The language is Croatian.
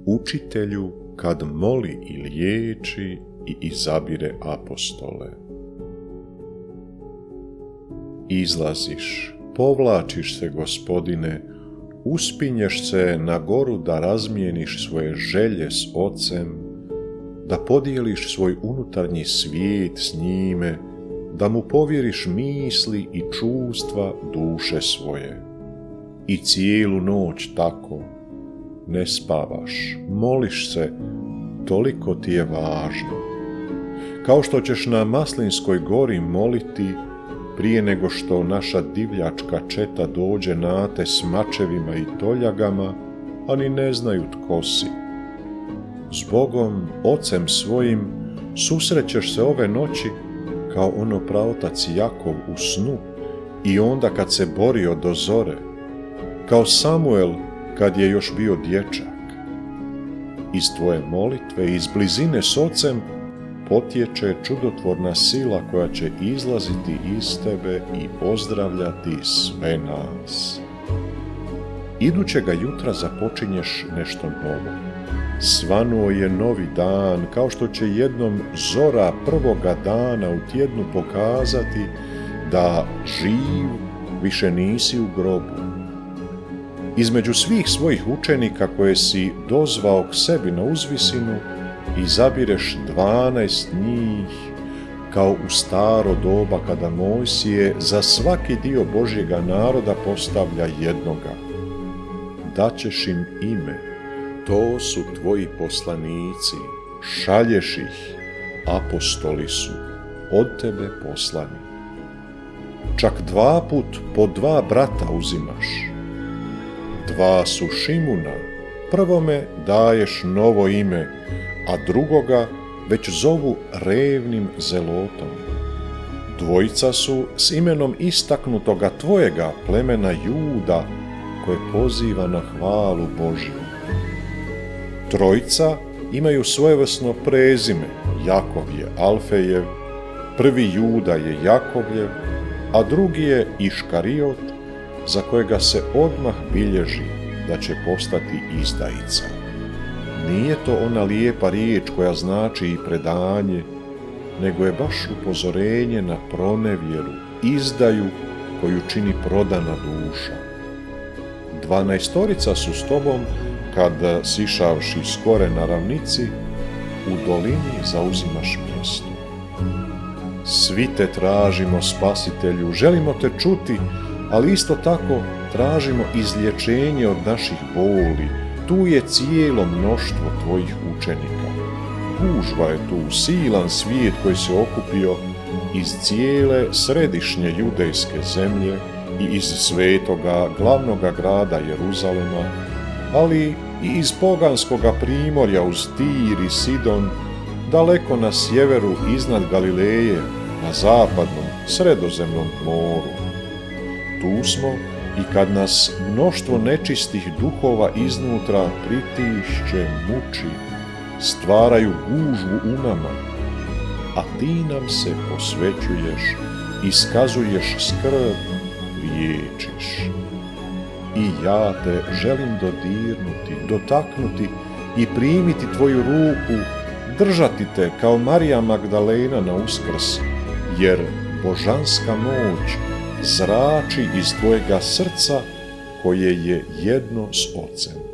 učitelju kad moli i liječi i izabire apostole. Izlaziš, povlačiš se, Gospodine, uspinješ se na goru da razmijeniš svoje želje s Ocem, da podijeliš svoj unutarnji svijet s njime, da mu povjeriš misli i čustva duše svoje. I cijelu noć tako ne spavaš, moliš se, toliko ti je važno. Kao što ćeš na Maslinskoj gori moliti prije nego što naša divljačka četa dođe na te s mačevima i toljagama, a ni ne znaju tko si. S Bogom, Ocem svojim, susrećeš se ove noći kao ono praotac Jakov u snu i onda kad se borio do zore, kao Samuel kad je još bio dječak. Iz tvoje molitve, iz blizine s Ocem, potječe čudotvorna sila koja će izlaziti iz tebe i ozdravljati sve nas. Idućega jutra započinješ nešto novo. Svanuo je novi dan, kao što će jednom zora prvoga dana u tjednu pokazati da živ više nisi u grobu. Između svih svojih učenika koje si dozvao k sebi na uzvisinu, izabireš 12 njih, kao u staro doba kada Mojsije za svaki dio Božjega naroda postavlja jednoga. Daćeš im ime, to su tvoji poslanici, šalješ ih, apostoli su, od tebe poslani. Čak 2 put po 2 brata uzimaš. 2 su Šimuna, prvome daješ novo ime, a drugoga već zovu revnim zelotom. 2 su s imenom istaknutoga tvojega plemena Juda, koje poziva na hvalu Božju. 3 imaju svojevrsno prezime, Jakov je Alfejev, prvi Juda je Jakovljev, a drugi je Iškariot, za kojega se odmah bilježi da će postati izdajica. Nije to ona lijepa riječ koja znači i predanje, nego je baš upozorenje na pronevjeru, izdaju koju čini prodana duša. 12 su s tobom kad, sišavši skore na ravnici, u dolini zauzimaš mjesto. Svi te tražimo, Spasitelju, želimo te čuti, ali isto tako tražimo izlječenje od naših boli. Tu je cijelo mnoštvo tvojih učenika. Gužva je tu, silan svijet koji se okupio iz cijele središnje judejske zemlje i iz svetoga glavnoga grada Jeruzalema, ali i iz poganskoga primorja uz Tir i Sidon, daleko na sjeveru iznad Galileje, na zapadnom Sredozemnom moru. Tu smo i kad nas mnoštvo nečistih duhova iznutra pritišće, muči, stvaraju gužvu u nama, a ti nam se posvećuješ, iskazuješ skrb, liječiš. I ja te želim dodirnuti, dotaknuti i primiti tvoju ruku, držati te kao Marija Magdalena na Uskrs, jer božanska moć zrači iz tvojega srca koje je jedno s Ocem.